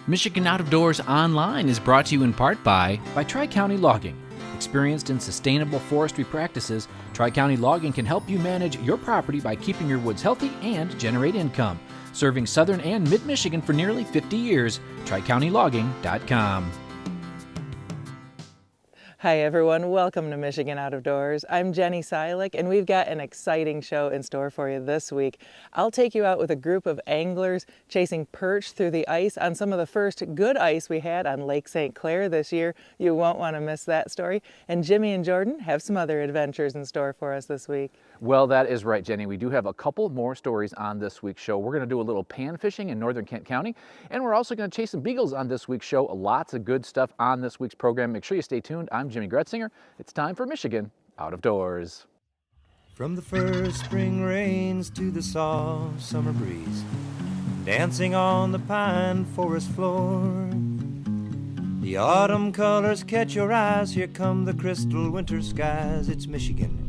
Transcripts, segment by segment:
Michigan Out of Doors Online is brought to you in part by Tri-County Logging. Experienced in sustainable forestry practices, Tri-County Logging can help you manage your property by keeping your woods healthy and generate income. Serving southern and mid-Michigan for nearly 50 years, TriCountyLogging.com. Hi everyone, welcome to Michigan Out of Doors. I'm Jenny Silik and we've got an exciting show in store for you this week. I'll take you out with a group of anglers chasing perch through the ice on some of the first good ice we had on Lake St. Clair this year. You won't want to miss that story. And Jimmy and Jordan have some other adventures in store for us this week. Well, that is right, Jenny. We do have a couple more stories on this week's show. We're going to do a little pan fishing in northern Kent County, and we're also going to chase some beagles on this week's show. Lots of good stuff on this week's program. Make sure you stay tuned. I'm Jimmy Gretzinger. It's time for Michigan Out of Doors. From the first spring rains to the soft summer breeze, dancing on the pine forest floor, the autumn colors catch your eyes. Here come the crystal winter skies. It's Michigan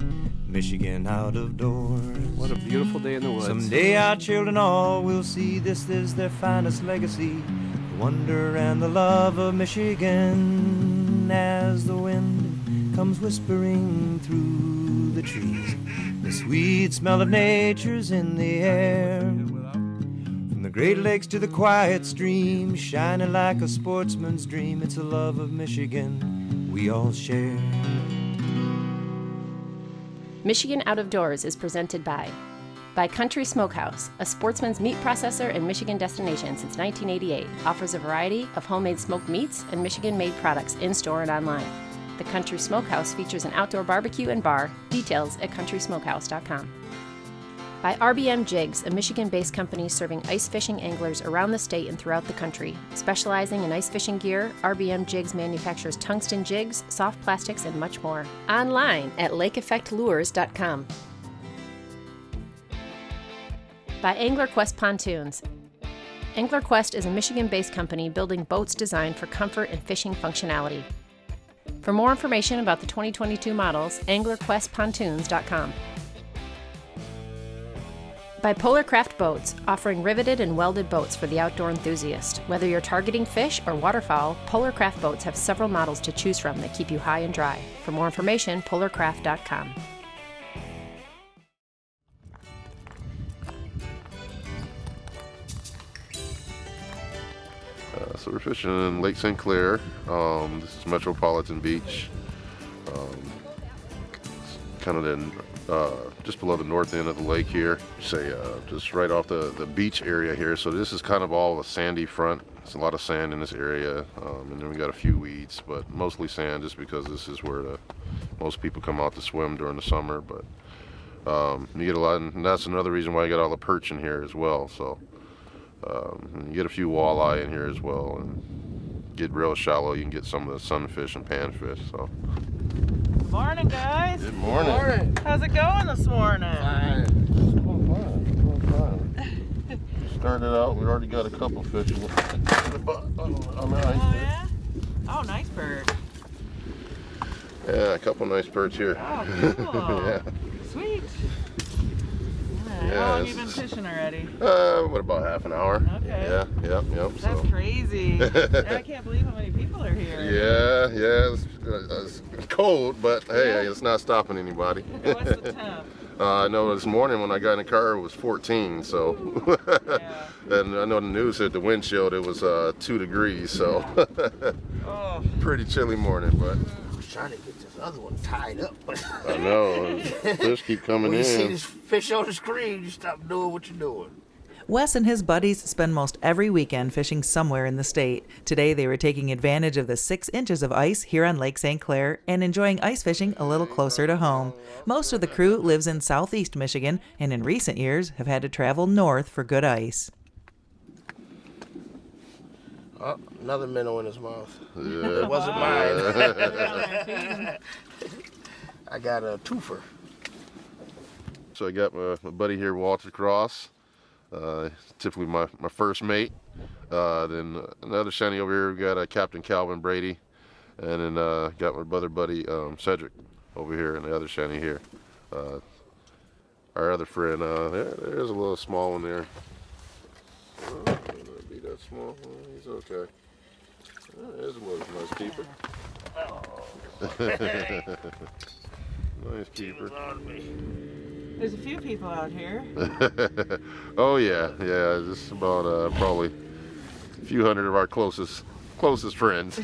out of doors. What a beautiful day in the woods. Someday our children all will see this is their finest legacy, the wonder and the love of Michigan. As the wind comes whispering through the trees, the sweet smell of nature's in the air. From the Great Lakes to the quiet stream, shining like a sportsman's dream, it's a love of Michigan we all share. Michigan Out of Doors is presented by Country Smokehouse, a sportsman's meat processor and Michigan destination since 1988. Offers a variety of homemade smoked meats and Michigan-made products in-store and online. The Country Smokehouse features an outdoor barbecue and bar. Details at countrysmokehouse.com. By RBM Jigs, a Michigan-based company serving ice fishing anglers around the state and throughout the country. Specializing in ice fishing gear, RBM Jigs manufactures tungsten jigs, soft plastics, and much more. Online at lakeeffectlures.com. By AnglerQuest Pontoons. AnglerQuest is a Michigan-based company building boats designed for comfort and fishing functionality. For more information about the 2022 models, anglerquestpontoons.com. By Polarcraft Boats, offering riveted and welded boats for the outdoor enthusiast. Whether you're targeting fish or waterfowl, Polarcraft Boats have several models to choose from that keep you high and dry. For more information, polarcraft.com. So we're fishing in Lake St. Clair. This is Metropolitan Beach. Kind of just below the north end of the lake here. Just right off the beach area here. So this is kind of all a sandy front. There's a lot of sand in this area, and then we got a few weeds, but mostly sand just because this is where most people come out to swim during the summer. But you get a lot, and that's another reason why you got all the perch in here as well. So and you get a few walleye in here as well, and get real shallow. You can get some of the sunfish and panfish. So. Morning, guys. Good morning. How's it going this morning? Fine. Started out, we already got a couple fish on the ice. Oh, yeah? Oh, nice bird. Yeah, a couple nice perch here. Oh, cool. Yeah. Sweet. Yeah, How long have you been fishing already? What, about half an hour? Okay. Yeah, yep. That's crazy. I can't believe how many people are here. Yeah, it's cold, but hey, it's not stopping anybody. What's the temp? I know this morning when I got in the car it was 14, so. Yeah. And I know the news said the wind chilled, it was 2 degrees, so. Oh. Pretty chilly morning, but. I was trying to get this other one tied up. I know, fish keep coming when in. you see this fish on the screen, you stop doing what you're doing. Wes and his buddies spend most every weekend fishing somewhere in the state. Today they were taking advantage of the 6 inches of ice here on Lake St. Clair and enjoying ice fishing a little closer to home. Most of the crew lives in southeast Michigan and in recent years have had to travel north for good ice. Oh, another minnow in his mouth. Yeah. It wasn't mine. I got a twofer. So I got my buddy here, Walter Cross. Typically my first mate. Then another shiny over here, we got Captain Calvin Brady. And then got my other buddy Cedric over here, and the other shiny here. Our other friend, there's a little small one there. That'd be the that small. He's okay. There's a nice keeper. Nice keeper. There's a few people out here. Oh yeah, just about probably a few hundred of our closest friends.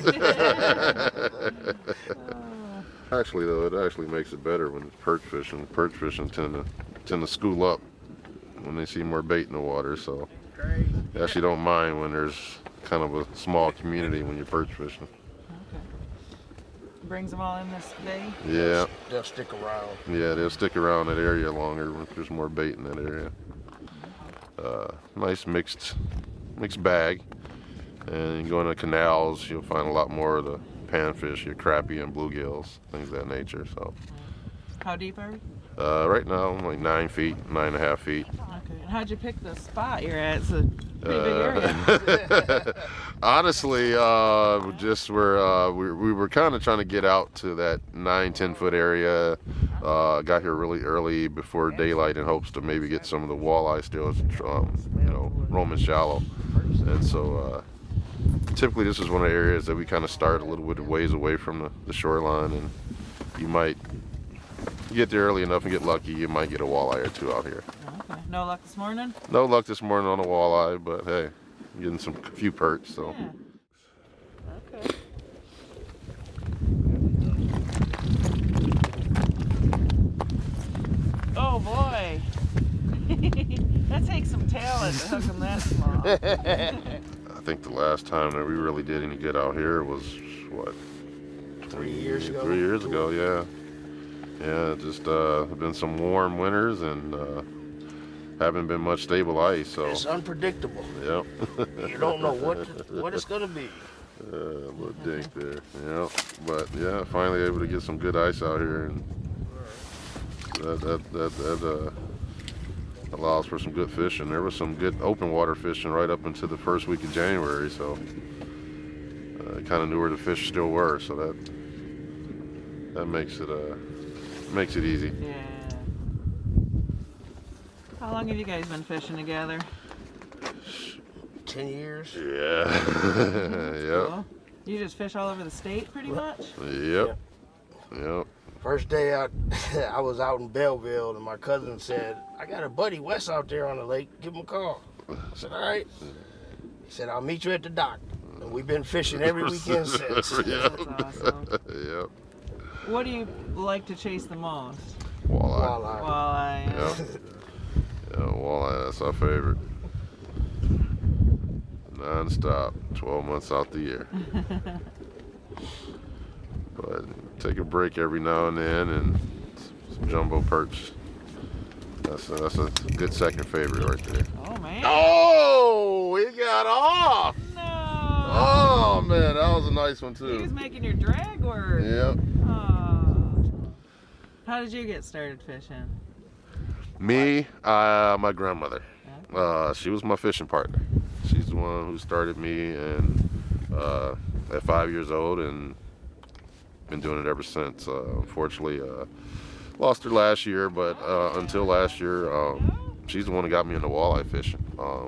Actually, though, it actually makes it better when it's perch fishing. Perch fishing tend to school up when they see more bait in the water. So they actually don't mind when there's kind of a small community when you're perch fishing. Okay. Brings them all in this bay? Yeah. They'll stick around. Yeah, they'll stick around that area longer if there's more bait in that area. Nice mixed bag. And you go into canals, you'll find a lot more of the panfish, your crappie and bluegills, things of that nature. So. How deep are we? Right now, like 9 feet, 9.5 feet. Okay. And how'd you pick the spot you're at? It's a pretty big area. Honestly, we were kind of trying to get out to that 9-10 foot area. Got here really early before daylight in hopes to maybe get some of the walleye still, roaming shallow. And so typically this is one of the areas that we kind of start a little bit of ways away from the shoreline, and you might get there early enough and get lucky, you might get a walleye or two out here. Okay. No luck this morning? No luck this morning on a walleye, but hey, getting a few perch, so. Yeah. Okay. Oh boy. That takes some talent to hook them that small. I think the last time that we really did any good out here was, what? 3 years ago. 3 years ago, yeah. Yeah, just been some warm winters and haven't been much stable ice, so. It's unpredictable. Yep. You don't know what it's gonna be. A little dink there, yeah. But yeah, finally able to get some good ice out here, and that allows for some good fishing. There was some good open water fishing right up into the first week of January, so I kind of knew where the fish still were, so that makes it easy. Yeah. How long have you guys been fishing together? 10 years. Yeah. Yep. Cool. You just fish all over the state pretty much? Yep. First day out, I was out in Belleville, and my cousin said, "I got a buddy Wes out there on the lake. Give him a call." I said, "All right." He said, "I'll meet you at the dock." And we've been fishing every weekend since. Yep. That's awesome. Yep. What do you like to chase the most? Walleye. Walleye. Yep. Yeah, walleye, that's our favorite. Non-stop, 12 months out the year. But take a break every now and then, and some jumbo perch. That's a good second favorite right there. Oh man. Oh, he got off. No. Oh man, that was a nice one He was too. making your drag work. Yep. Oh. How did you get started fishing? Me, my grandmother. She was my fishing partner. She's the one who started me, and at 5 years old, and been doing it ever since. Unfortunately, lost her last year, but until last year, she's the one who got me into walleye fishing.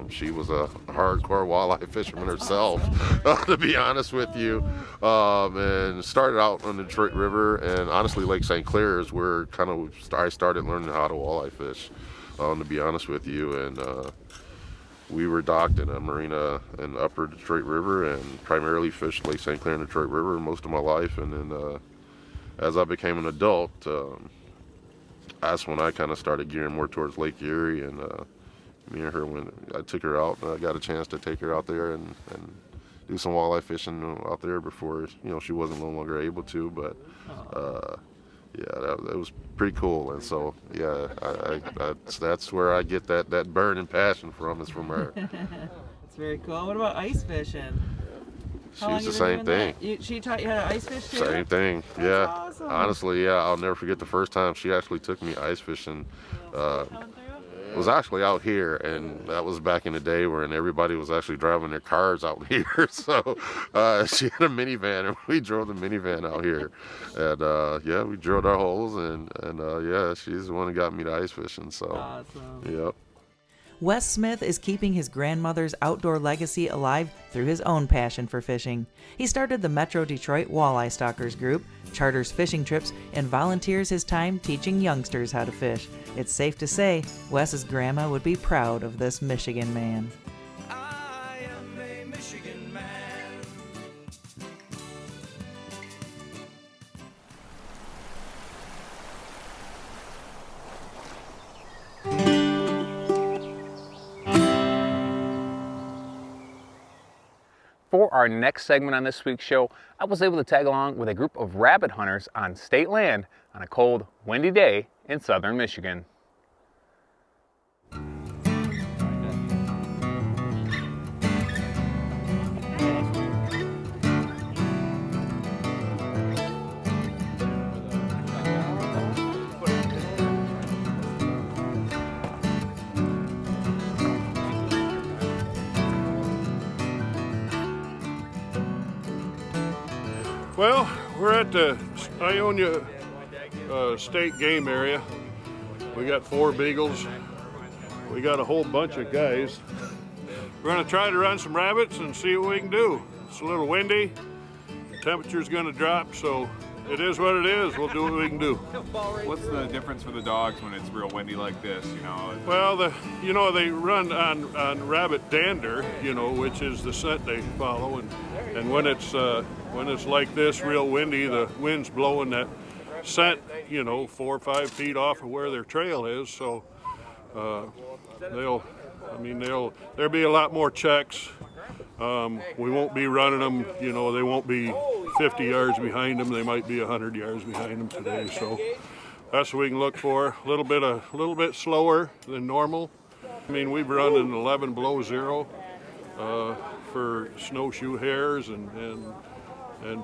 She was a hardcore walleye fisherman herself, to be honest with you, and started out on the Detroit River, and honestly, Lake St. Clair is where I started learning how to walleye fish, to be honest with you, and we were docked in a marina in upper Detroit River and primarily fished Lake St. Clair and Detroit River most of my life. And then as I became an adult, that's when I kind of started gearing more towards Lake Erie. And me and her, when I took her out, I got a chance to take her out there and do some walleye fishing out there before, she wasn't no longer able to. But yeah, that was pretty cool, and so yeah, that's where I get that burning passion from, is from her. That's very cool. What about ice fishing? She's the same thing. She taught you how to ice fish too? Same thing, That's yeah. awesome. Honestly, yeah, I'll never forget the first time she actually took me ice fishing. Coming through? It was actually out here, and that was back in the day when everybody was actually driving their cars out here. So she had a minivan, and we drove the minivan out here. And yeah, we drilled our holes, and yeah, she's the one who got me to ice fishing. So Awesome. yep. Wes Smith is keeping his grandmother's outdoor legacy alive through his own passion for fishing. He started the Metro Detroit Walleye Stalkers group, charters fishing trips, and volunteers his time teaching youngsters how to fish. It's safe to say Wes's grandma would be proud of this Michigan man. I am a Michigan man. For our next segment on this week's show, I was able to tag along with a group of rabbit hunters on state land on a cold, windy day in southern Michigan. Well, we're at the Ionia state game area. We got 4 beagles. We got a whole bunch of guys. We're gonna try to run some rabbits and see what we can do. It's a little windy. The temperature's gonna drop, so it is what it is. We'll do what we can do. What's the difference for the dogs when it's real windy like this, you know? Well, they run on rabbit dander, which is the scent they follow, and when it's like this, real windy, the wind's blowing that scent, 4 or 5 feet off of where their trail is. So there'll be a lot more checks. We won't be running them, they won't be 50 yards behind them. They might be 100 yards behind them today. So that's what we can look for. A little bit slower than normal. We've run an 11 below zero for snowshoe hares and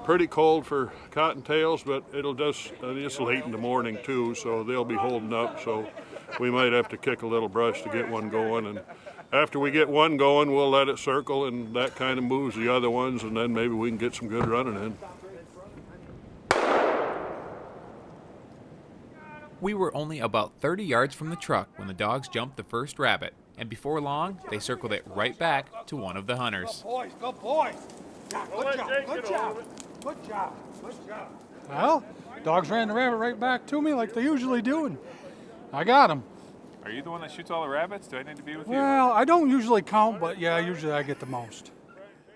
pretty cold for cottontails, but it's late in the morning too, so they'll be holding up. So we might have to kick a little brush to get one going, and after we get one going, we'll let it circle, and that kind of moves the other ones, and then maybe we can get some good running in. We were only about 30 yards from the truck when the dogs jumped the first rabbit, and before long, they circled it right back to one of the hunters. Good boys. Yeah, good job. Well, dogs ran the rabbit right back to me like they usually do, and I got him. Are you the one that shoots all the rabbits? Do I need to be with you? Well, I don't usually count, but yeah, usually I get the most.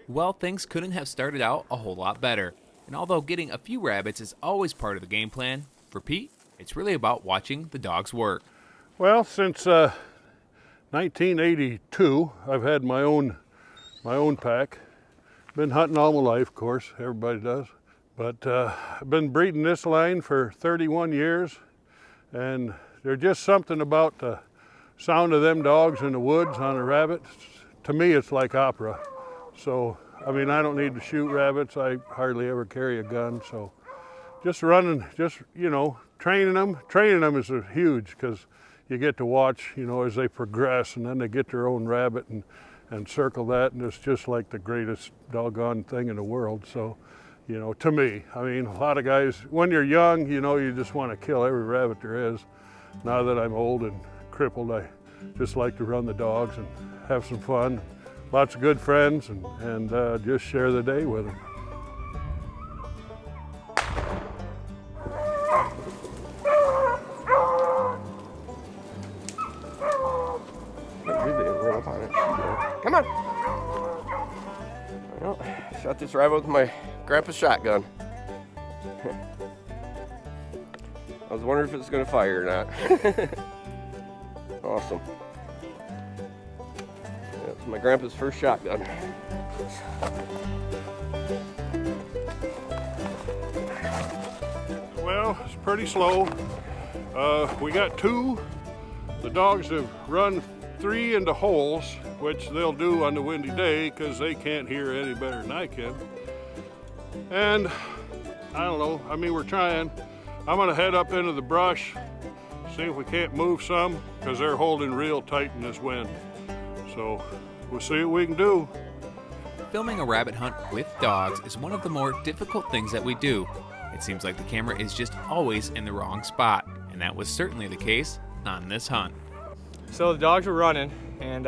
Well, things couldn't have started out a whole lot better. And although getting a few rabbits is always part of the game plan, for Pete, it's really about watching the dogs work. Well, since 1982, I've had my own pack. Been hunting all my life, of course, everybody does. But I've been breeding this line for 31 years, and there's just something about the sound of them dogs in the woods on a rabbit. To me, it's like opera. So, I don't need to shoot rabbits. I hardly ever carry a gun. So just running, training them is huge, because you get to watch, as they progress, and then they get their own rabbit and circle that, and it's just like the greatest doggone thing in the world. So, to me, a lot of guys, when you're young, you just want to kill every rabbit there is. Now that I'm old and crippled, I just like to run the dogs and have some fun. Lots of good friends, and just share the day with them. Come on. Well, shot this rabbit with my grandpa's shotgun. I was wondering if it was going to fire or not. Awesome. That's my grandpa's first shotgun. Well, it's pretty slow. We got 2. The dogs have run 3 into holes, which they'll do on the windy day because they can't hear any better than I can. And I don't know, we're trying. I'm gonna head up into the brush, see if we can't move some, because they're holding real tight in this wind. So we'll see what we can do. Filming a rabbit hunt with dogs is one of the more difficult things that we do. It seems like the camera is just always in the wrong spot, and that was certainly the case on this hunt. So the dogs were running, and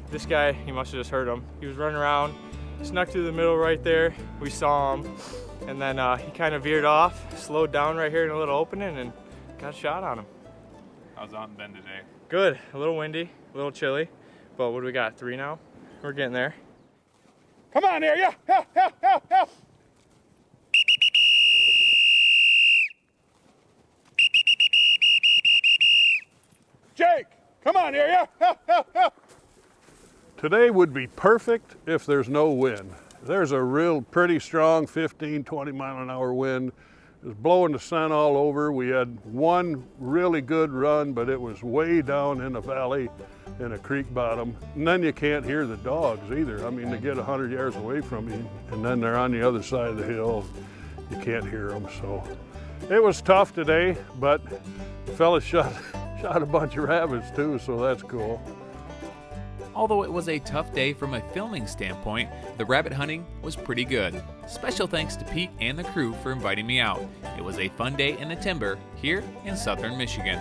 this guy, he must have just heard them. He was running around, snuck through the middle right there. We saw him, and then he kind of veered off, slowed down right here in a little opening, and got a shot on him. How's the hunting been today? Good. A little windy, a little chilly, but what do we got? 3 now? We're getting there. Come on here, yeah, yeah. Jake, come on here, yeah. Today would be perfect if there's no wind. There's a real pretty strong 15, 20 mile an hour wind. It was blowing the sun all over. We had one really good run, but it was way down in the valley in a creek bottom. And then you can't hear the dogs either. I mean, they get 100 yards away from you, and then they're on the other side of the hill. You can't hear them, so it was tough today, but the fella shot a bunch of rabbits too, so that's cool. Although it was a tough day from a filming standpoint, the rabbit hunting was pretty good. Special thanks to Pete and the crew for inviting me out. It was a fun day in the timber here in southern Michigan.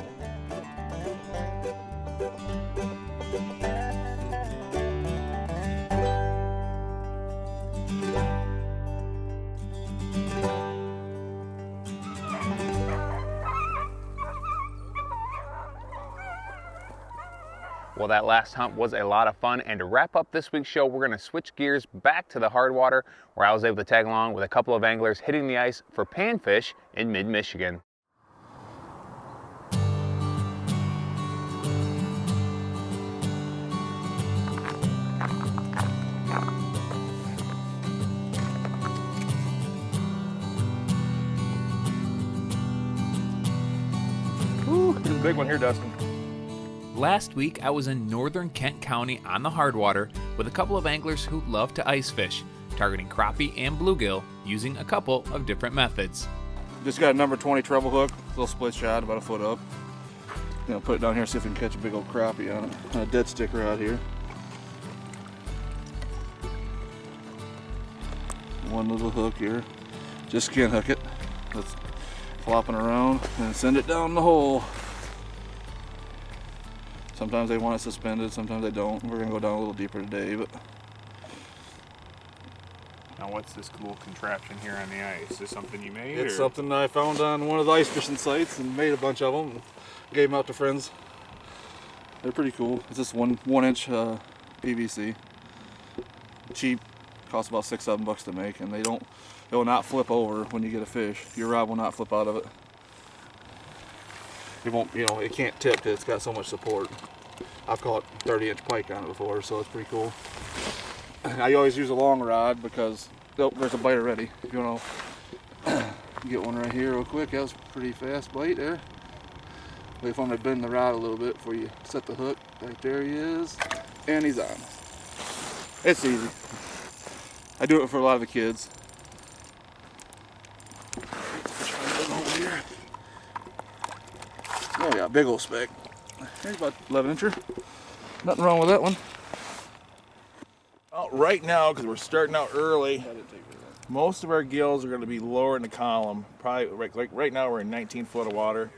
Well, that last hunt was a lot of fun, and to wrap up this week's show, we're going to switch gears back to the hard water, where I was able to tag along with a couple of anglers hitting the ice for panfish in mid-Michigan. Ooh, there's a big one here, Dustin. Last week, I was in northern Kent County on the hardwater with a couple of anglers who love to ice fish, targeting crappie and bluegill using a couple of different methods. Just got a number 20 treble hook, little split shot, about a foot up. Put it down here, see if we can catch a big old crappie on it. And a dead sticker out here. One little hook here. Just skin hook it. Let's flopping around and send it down the hole. Sometimes they want it suspended, sometimes they don't. We're gonna go down a little deeper today, but. Now what's this cool contraption here on the ice? Is this something you made? It's or? something I found on one of the ice fishing sites and made a bunch of them and gave them out to friends. They're pretty cool. It's just one inch PVC. Cheap, costs about $6, $7 to make, and it will not flip over when you get a fish. Your rod will not flip out of it. It won't, it can't tip because it's got so much support. I've caught 30-inch pike on it before, so it's pretty cool. I always use a long rod because there's a bite already. If you want to get one right here real quick, that was a pretty fast bite there. Wait for him to bend the rod a little bit before you set the hook. Right there he is, and he's on. It's easy. I do it for a lot of the kids. Over here. Oh yeah, big old speck. Here's about 11-incher. Nothing wrong with that one. Well, right now, because we're starting out early, most of our gills are going to be lower in the column. Probably right now we're in 19 foot of water,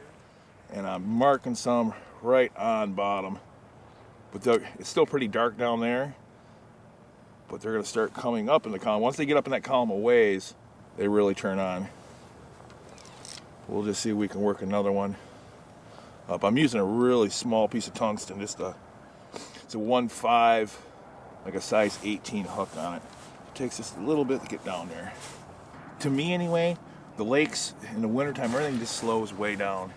and I'm marking some right on bottom. But it's still pretty dark down there. But they're going to start coming up in the column. Once they get up in that column a ways, they really turn on. We'll just see if we can work another one up. I'm using a really small piece of tungsten, it's a 1.5, like a size 18 hook on it. It takes just a little bit to get down there. To me anyway, the lakes in the wintertime, everything just slows way down.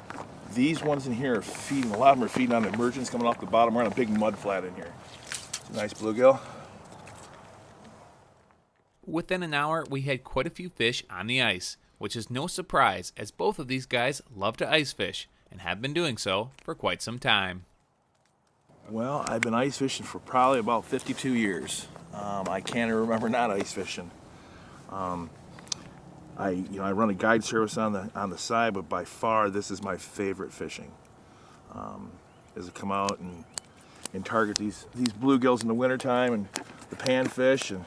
These ones in here are feeding, a lot of them are feeding on emergence coming off the bottom. We're on a big mud flat in here. It's a nice bluegill. Within an hour, we had quite a few fish on the ice, which is no surprise as both of these guys love to ice fish and have been doing so for quite some time. Well, I've been ice fishing for probably about 52 years. I can't remember not ice fishing. I run a guide service on the side, but by far this is my favorite fishing. Is to come out and target these bluegills in the wintertime and the panfish and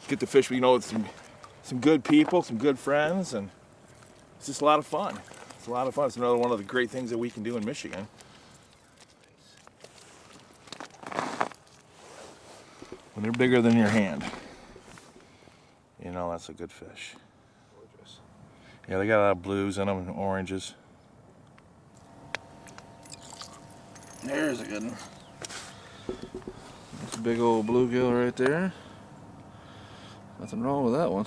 get the fish with some good people, some good friends, and it's just a lot of fun. It's a lot of fun. It's another one of the great things that we can do in Michigan. when they're bigger than your hand. You know, that's a good fish. Yeah, they got a lot of blues in them and oranges. There's a good one. That's a big old bluegill right there. Nothing wrong with that one.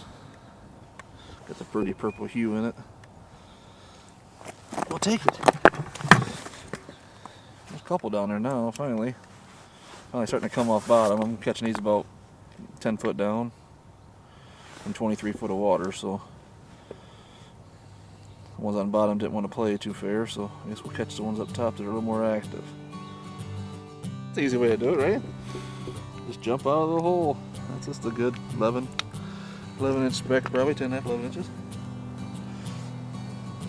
Got the pretty purple hue in it. We'll take it. There's a couple down there now, finally. Finally starting to come off bottom. I'm catching these about 10 foot down from 23 foot of water, so the ones on bottom didn't want to play too fair, so I guess we'll catch the ones up top that are a little more active. It's an easy way to do it, right? Just jump out of the hole. That's just a good 11 inch speck, probably 10.5, 11 inches.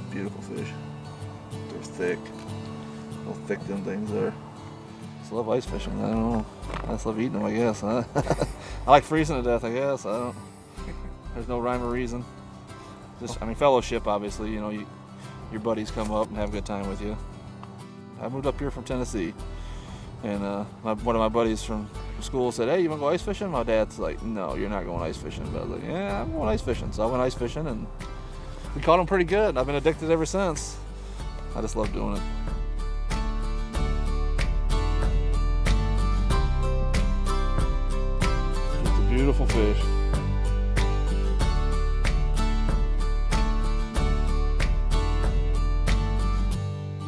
Beautiful fish. They're thick. How thick them things are. I just love ice fishing. I don't know. I just love eating them, I guess. Huh? I like freezing to death, I guess. I don't. There's no rhyme or reason. Just, I mean, fellowship, obviously. You know, your buddies come up and have a good time with you. I moved up here from Tennessee, and one of my buddies from school said, "Hey, you want to go ice fishing?" My dad's like, "No, you're not going ice fishing." But I was like, "Yeah, I'm going ice fishing." So I went ice fishing, and we caught them pretty good. I've been addicted ever since. I just love doing it. It's a beautiful fish.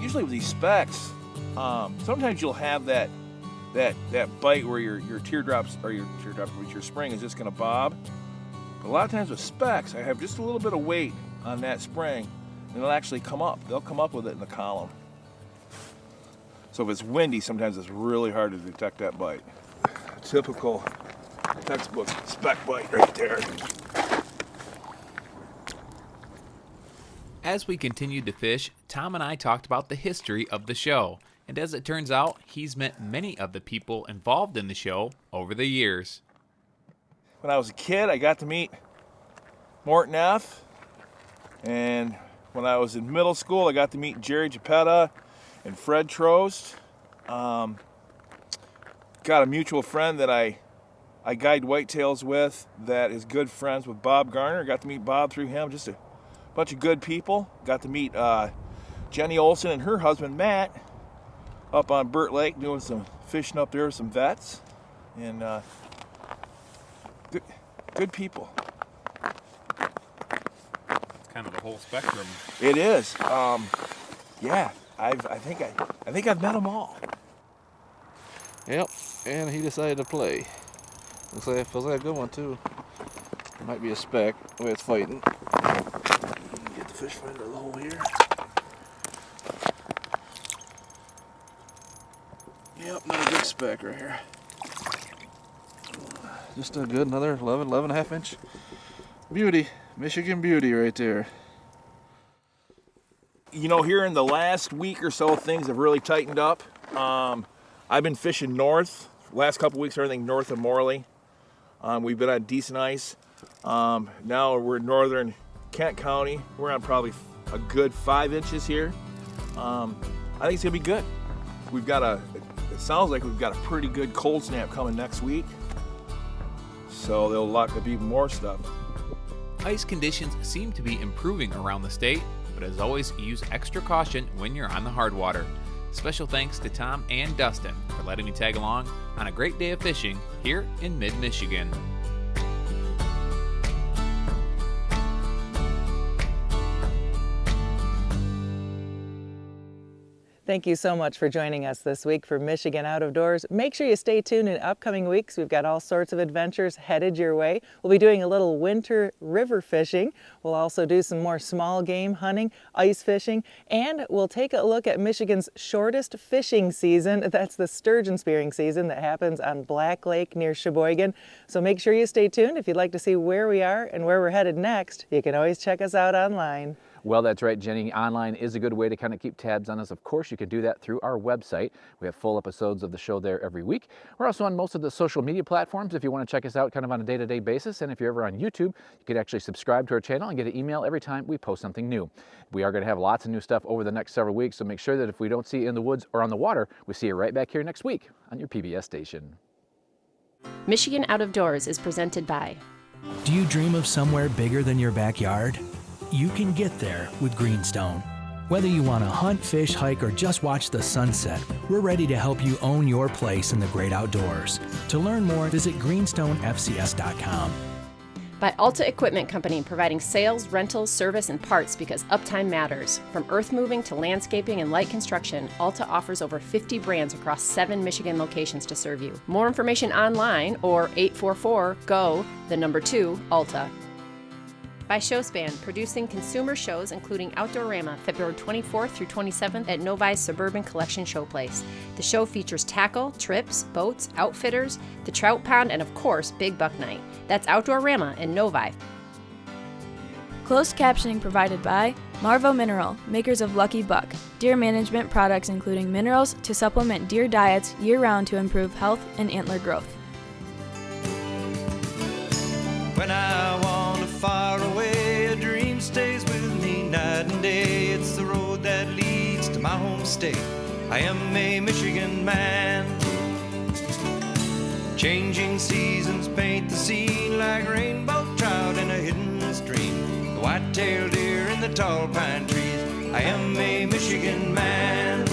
Usually with these specks, sometimes you'll have that bite where your teardrops or your spring is just going to bob. But a lot of times with specks, I have just a little bit of weight on that spring, and it'll actually come up. They'll come up with it in the column. So if it's windy, sometimes it's really hard to detect that bite. Typical textbook speck bite right there. As we continued to fish, Tom and I talked about the history of the show, and as it turns out, he's met many of the people involved in the show over the years. When I was a kid, I got to meet Morton F. And when I was in middle school, I got to meet Jerry Geppetta and Fred Trost. Got a mutual friend that I guide whitetails with that is good friends with Bob Garner. Got to meet Bob through him. Just a bunch of good people. Got to meet Jenny Olson and her husband Matt up on Burt Lake doing some fishing up there with some vets. And good people. It's kind of the whole spectrum. It is. Yeah, I think I've met them all. Yep, and he decided to play. Feels like a good one too. It might be a speck the way it's fighting. Get the fish finder of the hole here. Yep, another big speck right here. Just a good, another 11.5 inch beauty. Michigan beauty right there. You know, here in the last week or so, things have really tightened up. I've been fishing north. Last couple weeks, everything north of Morley. We've been on decent ice. Now we're in northern Kent County. We're on probably a good 5 inches here. I think it's gonna be good. It sounds like we've got a pretty good cold snap coming next week. So there'll be even more stuff. Ice conditions seem to be improving around the state, but as always, use extra caution when you're on the hard water. Special thanks to Tom and Dustin for letting me tag along on a great day of fishing here in mid-Michigan. Thank you so much for joining us this week for Michigan Out of Doors. Make sure you stay tuned in upcoming weeks. We've got all sorts of adventures headed your way. We'll be doing a little winter river fishing. We'll also do some more small game hunting, ice fishing, and we'll take a look at Michigan's shortest fishing season. That's the sturgeon spearing season that happens on Black Lake near Sheboygan. So make sure you stay tuned. If you'd like to see where we are and where we're headed next, you can always check us out online. Well, that's right, Jenny. Online is a good way to kind of keep tabs on us. Of course, you can do that through our website. We have full episodes of the show there every week. We're also on most of the social media platforms if you want to check us out kind of on a day-to-day basis. And if you're ever on YouTube, you can actually subscribe to our channel and get an email every time we post something new. We are going to have lots of new stuff over the next several weeks, so make sure that if we don't see you in the woods or on the water, we see you right back here next week on your PBS station. Michigan Out of Doors is presented by. Do you dream of somewhere bigger than your backyard? You can get there with Greenstone. Whether you want to hunt, fish, hike, or just watch the sunset, we're ready to help you own your place in the great outdoors. To learn more, visit greenstonefcs.com. By Alta Equipment Company, providing sales, rentals, service, and parts because uptime matters. From earth moving to landscaping and light construction, Alta offers over 50 brands across 7 Michigan locations to serve you. More information online or 844-GO-2-ALTA. By Showspan, producing consumer shows including Outdoorama, February 24th through 27th at Novi's Suburban Collection Showplace. The show features tackle, trips, boats, outfitters, the trout pond, and of course, Big Buck Night. That's Outdoorama in Novi. Closed captioning provided by Marvo Mineral, makers of Lucky Buck, deer management products including minerals to supplement deer diets year-round to improve health and antler growth. When I wander far away, a dream stays with me night and day. It's the road that leads to my home state. I am a Michigan man. Changing seasons paint the scene like rainbow trout in a hidden stream. The white-tailed deer in the tall pine trees. I am a Michigan man.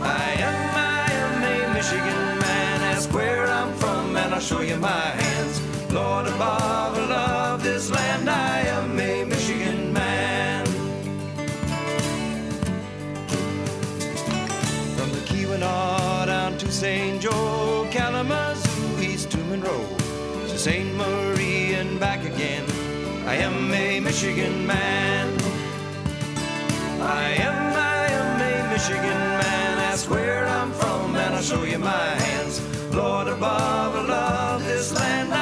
I am a Michigan man. Ask where I'm from and I'll show you my hands. Lord above, I love this land. I am a Michigan man. From the Keweenaw down to St. Joe, Kalamazoo, East to Monroe, to St. Marie and back again. I am a Michigan man. I am a Michigan man. Ask where I'm from and I'll show you my hands. Lord above, I love this land.